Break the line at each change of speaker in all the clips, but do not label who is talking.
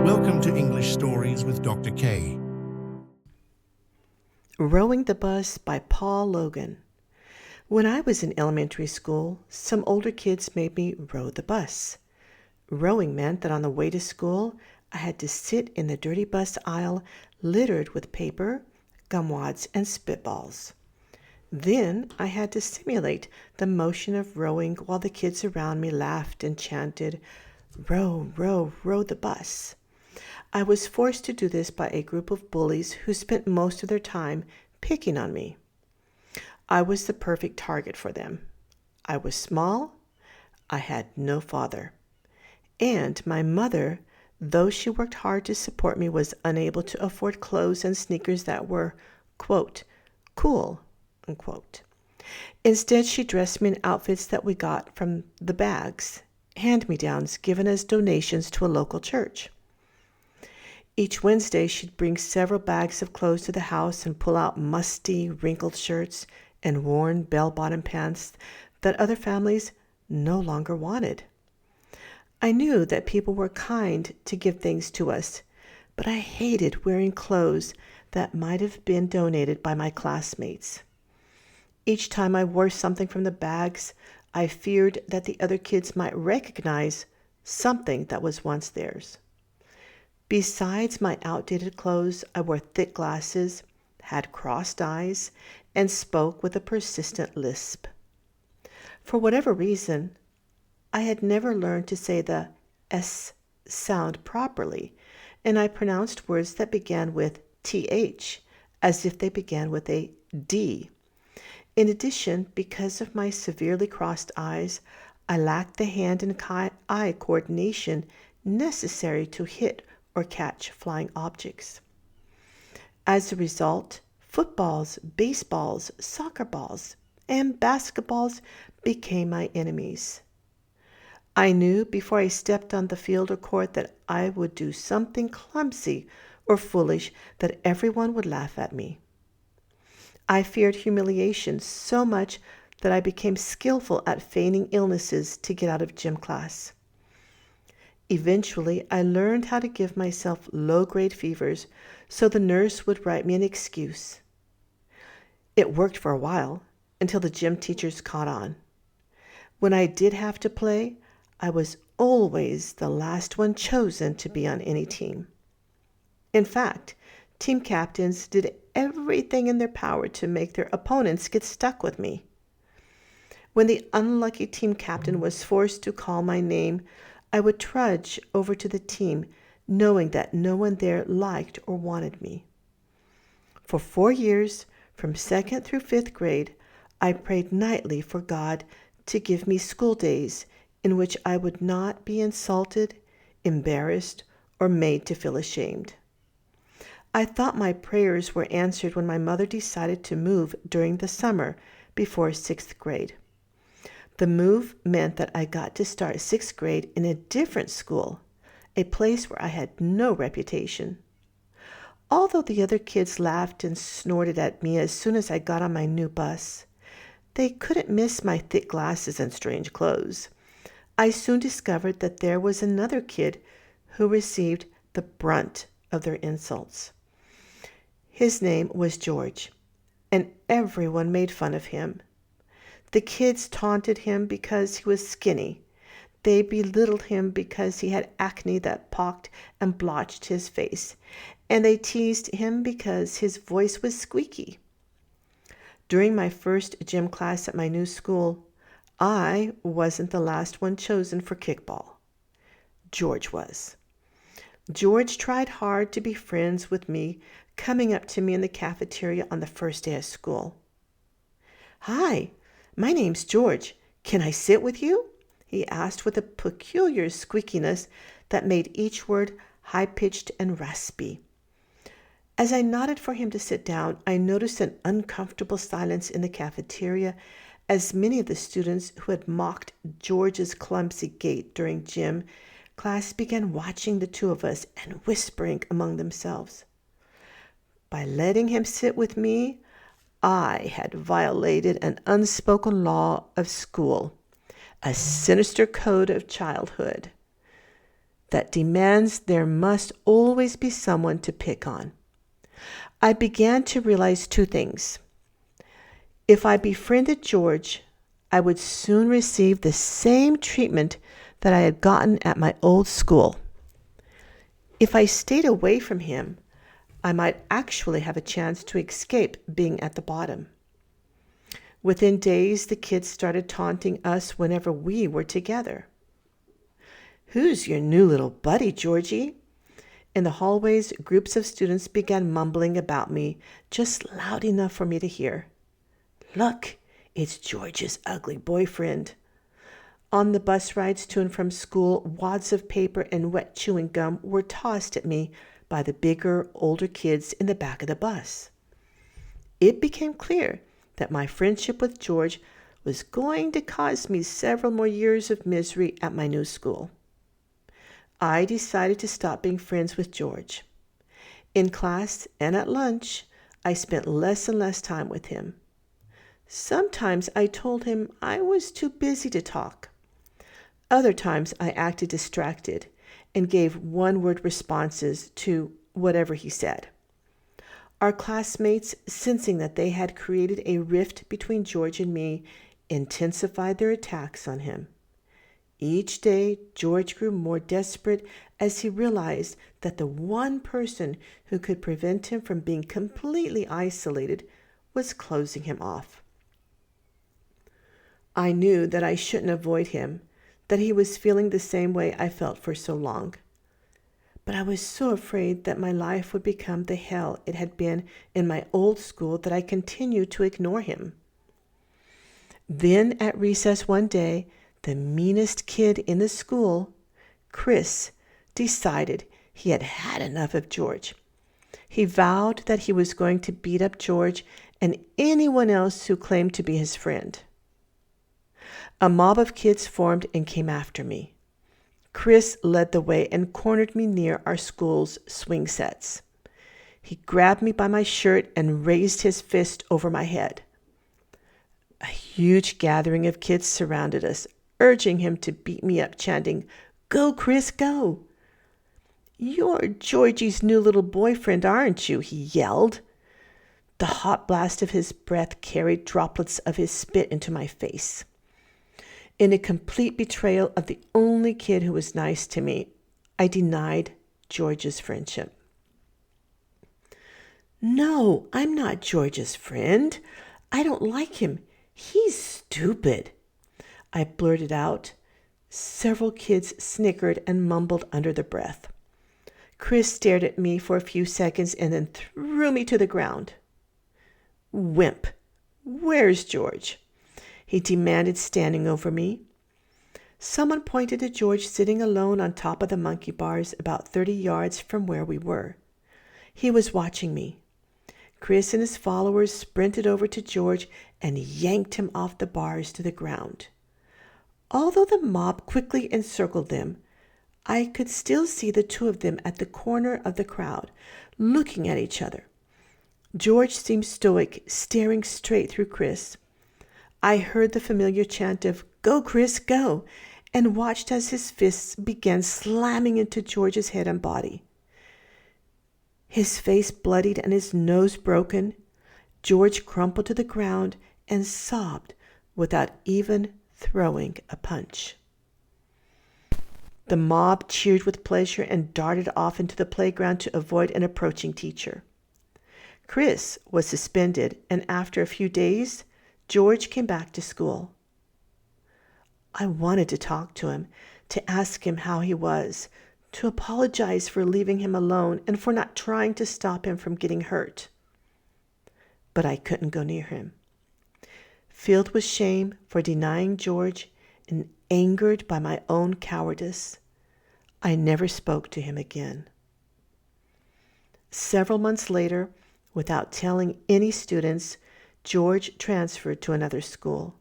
Welcome to English Stories with Dr. K.
Rowing the Bus by Paul Logan. When I was in elementary school, some older kids made me row the bus. Rowing meant that on the way to school, I had to sit in the dirty bus aisle littered with paper, gum wads, and spitballs. Then I had to simulate the motion of rowing while the kids around me laughed and chanted, "Row, row, row the bus." I was forced to do this by a group of bullies who spent most of their time picking on me. I was the perfect target for them. I was small. I had no father. And my mother, though she worked hard to support me, was unable to afford clothes and sneakers that were, quote, cool, unquote. Instead, she dressed me in outfits that we got from the bags, hand-me-downs given as donations to a local church. Each Wednesday, she'd bring several bags of clothes to the house and pull out musty, wrinkled shirts and worn bell-bottom pants that other families no longer wanted. I knew that people were kind to give things to us, but I hated wearing clothes that might have been donated by my classmates. Each time I wore something from the bags, I feared that the other kids might recognize something that was once theirs. Besides my outdated clothes, I wore thick glasses, had crossed eyes, and spoke with a persistent lisp. For whatever reason, I had never learned to say the S sound properly, and I pronounced words that began with TH as if they began with a D. In addition, because of my severely crossed eyes, I lacked the hand and eye coordination necessary to hit or catch flying objects. As a result, footballs, baseballs, soccer balls, and basketballs became my enemies. I knew before I stepped on the field or court that I would do something clumsy or foolish that everyone would laugh at me. I feared humiliation so much that I became skillful at feigning illnesses to get out of gym class. Eventually, I learned how to give myself low-grade fevers so the nurse would write me an excuse. It worked for a while, until the gym teachers caught on. When I did have to play, I was always the last one chosen to be on any team. In fact, team captains did everything in their power to make their opponents get stuck with me. When the unlucky team captain was forced to call my name, I would trudge over to the team, knowing that no one there liked or wanted me. For 4 years, from 2nd through 5th grade, I prayed nightly for God to give me school days in which I would not be insulted, embarrassed, or made to feel ashamed. I thought my prayers were answered when my mother decided to move during the summer before 6th grade. The move meant that I got to start 6th grade in a different school, a place where I had no reputation. Although the other kids laughed and snorted at me as soon as I got on my new bus, they couldn't miss my thick glasses and strange clothes. I soon discovered that there was another kid who received the brunt of their insults. His name was George, and everyone made fun of him. The kids taunted him because he was skinny. They belittled him because he had acne that pocked and blotched his face, and they teased him because his voice was squeaky. During my first gym class at my new school, I wasn't the last one chosen for kickball. George was. George tried hard to be friends with me, coming up to me in the cafeteria on the first day of school. "Hi, my name's George. Can I sit with you?" he asked with a peculiar squeakiness that made each word high-pitched and raspy. As I nodded for him to sit down, I noticed an uncomfortable silence in the cafeteria as many of the students who had mocked George's clumsy gait during gym class began watching the two of us and whispering among themselves. By letting him sit with me, I had violated an unspoken law of school. a sinister code of childhood that demands there must always be someone to pick on. I began to realize two things. If I befriended George, I would soon receive the same treatment that I had gotten at my old school. If I stayed away from him, I might actually have a chance to escape being at the bottom. Within days, the kids started taunting us whenever we were together. "Who's your new little buddy, Georgie?" In the hallways, groups of students began mumbling about me, just loud enough for me to hear. "Look, it's George's ugly boyfriend." On the bus rides to and from school, wads of paper and wet chewing gum were tossed at me by the bigger, older kids in the back of the bus. It became clear that my friendship with George was going to cause me several more years of misery at my new school. I decided to stop being friends with George. In class and at lunch, I spent less and less time with him. Sometimes I told him I was too busy to talk. Other times I acted distracted and gave one-word responses to whatever he said. Our classmates, sensing that they had created a rift between George and me, intensified their attacks on him. Each day, George grew more desperate as he realized that the one person who could prevent him from being completely isolated was closing him off. I knew that I shouldn't avoid him, that he was feeling the same way I felt for so long. But I was so afraid that my life would become the hell it had been in my old school that I continued to ignore him. Then at recess one day, the meanest kid in the school, Chris, decided he had had enough of George. He vowed that he was going to beat up George and anyone else who claimed to be his friend. A mob of kids formed and came after me. Chris led the way and cornered me near our school's swing sets. He grabbed me by my shirt and raised his fist over my head. A huge gathering of kids surrounded us, urging him to beat me up, chanting, "Go, Chris, go!" "You're Georgie's new little boyfriend, aren't you?" he yelled. The hot blast of his breath carried droplets of his spit into my face. In a complete betrayal of the only kid who was nice to me, I denied George's friendship. "No, I'm not George's friend. I don't like him. He's stupid," I blurted out. Several kids snickered and mumbled under their breath. Chris stared at me for a few seconds and then threw me to the ground. "Wimp, where's George?" he demanded, standing over me. Someone pointed to George sitting alone on top of the monkey bars about 30 yards from where we were. He was watching me. Chris and his followers sprinted over to George and yanked him off the bars to the ground. Although the mob quickly encircled them, I could still see the two of them at the corner of the crowd, looking at each other. George seemed stoic, staring straight through Chris. I heard the familiar chant of "Go, Chris, go," and watched as his fists began slamming into George's head and body. His face bloodied and his nose broken, George crumpled to the ground and sobbed without even throwing a punch. The mob cheered with pleasure and darted off into the playground to avoid an approaching teacher. Chris was suspended, and after a few days, George came back to school. I wanted to talk to him, to ask him how he was, to apologize for leaving him alone and for not trying to stop him from getting hurt. But I couldn't go near him. Filled with shame for denying George and angered by my own cowardice, I never spoke to him again. Several months later, without telling any students, George transferred to another school.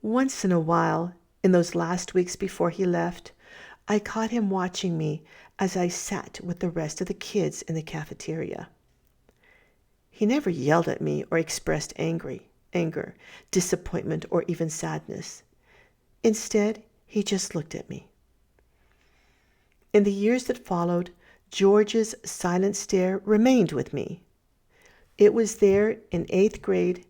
Once in a while, in those last weeks before he left, I caught him watching me as I sat with the rest of the kids in the cafeteria. He never yelled at me or expressed anger, disappointment, or even sadness. Instead, he just looked at me. In the years that followed, George's silent stare remained with me. It was there in 8th grade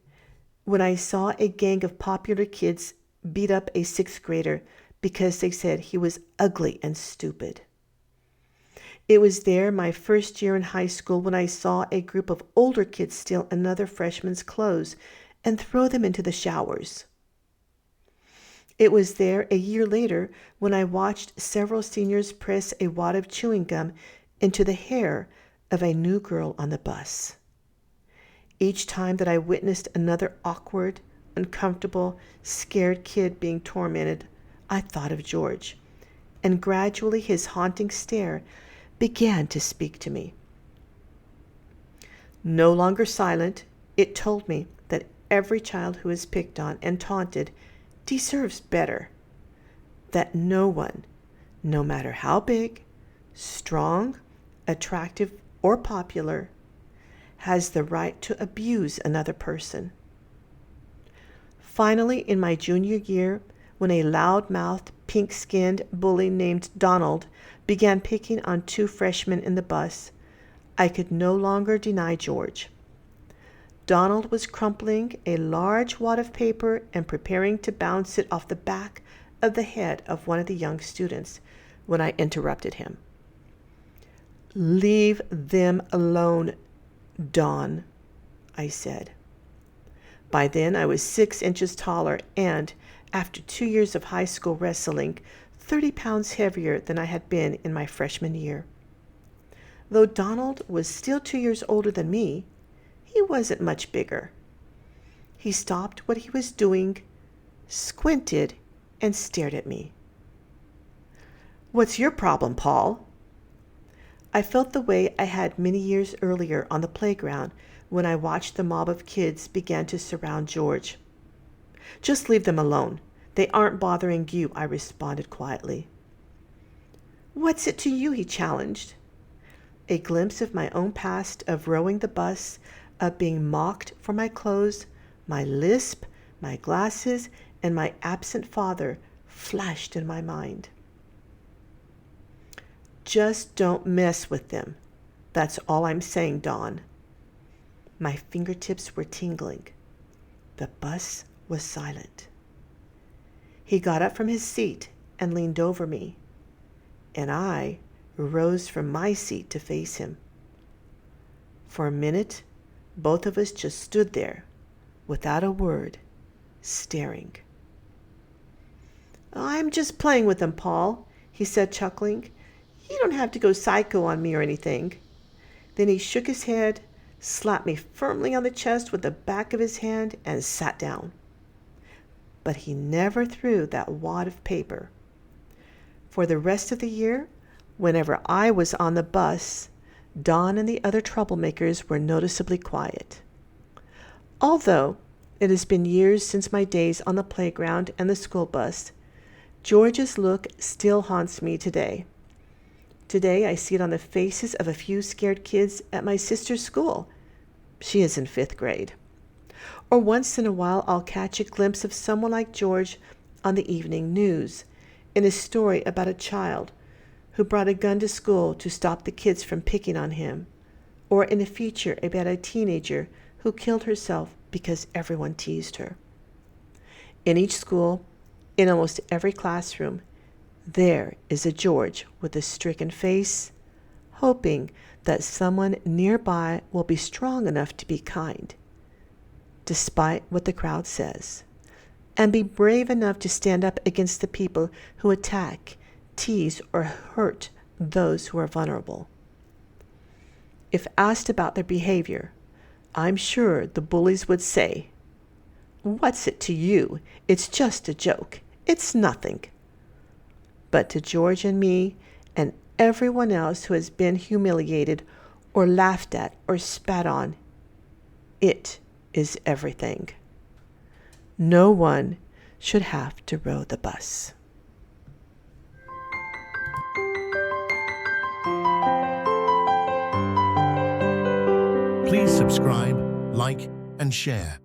when I saw a gang of popular kids beat up a 6th grader because they said he was ugly and stupid. It was there my first year in high school when I saw a group of older kids steal another freshman's clothes and throw them into the showers. It was there a year later when I watched several seniors press a wad of chewing gum into the hair of a new girl on the bus. Each time that I witnessed another awkward, uncomfortable, scared kid being tormented, I thought of George, and gradually his haunting stare began to speak to me. No longer silent, it told me that every child who is picked on and taunted deserves better. That no one, no matter how big, strong, attractive, or popular, has the right to abuse another person. Finally, in my junior year, when a loud-mouthed, pink-skinned bully named Donald began picking on 2 freshmen in the bus, I could no longer deny George. Donald was crumpling a large wad of paper and preparing to bounce it off the back of the head of one of the young students when I interrupted him. "Leave them alone, Don," I said. By then I was 6 inches taller and, after 2 years of high school wrestling, 30 pounds heavier than I had been in my freshman year. Though Donald was still 2 years older than me, he wasn't much bigger. He stopped what he was doing, squinted, and stared at me. "What's your problem, Paul?" I felt the way I had many years earlier on the playground when I watched the mob of kids began to surround George. "Just leave them alone. They aren't bothering you," I responded quietly. "What's it to you?" he challenged. A glimpse of my own past of rowing the bus, of being mocked for my clothes, my lisp, my glasses, and my absent father flashed in my mind. "Just don't mess with them. That's all I'm saying, Don." My fingertips were tingling. The bus was silent. He got up from his seat and leaned over me, and I rose from my seat to face him. For a minute, both of us just stood there, without a word, staring. "I'm just playing with them, Paul," he said, chuckling. "You don't have to go psycho on me or anything." Then he shook his head, slapped me firmly on the chest with the back of his hand, and sat down. But he never threw that wad of paper. For the rest of the year, whenever I was on the bus, Don and the other troublemakers were noticeably quiet. Although it has been years since my days on the playground and the school bus, George's look still haunts me today. Today I see it on the faces of a few scared kids at my sister's school. She is in 5th grade. Or once in a while I'll catch a glimpse of someone like George on the evening news, in a story about a child who brought a gun to school to stop the kids from picking on him, or in a feature about a teenager who killed herself because everyone teased her. In each school, in almost every classroom, there is a George with a stricken face, hoping that someone nearby will be strong enough to be kind, despite what the crowd says, and be brave enough to stand up against the people who attack, tease, or hurt those who are vulnerable. If asked about their behavior, I'm sure the bullies would say, "What's it to you? It's just a joke. It's nothing." But to George and me and everyone else who has been humiliated or laughed at or spat on, it is everything. No one should have to row the bus.
Please subscribe, like, and share.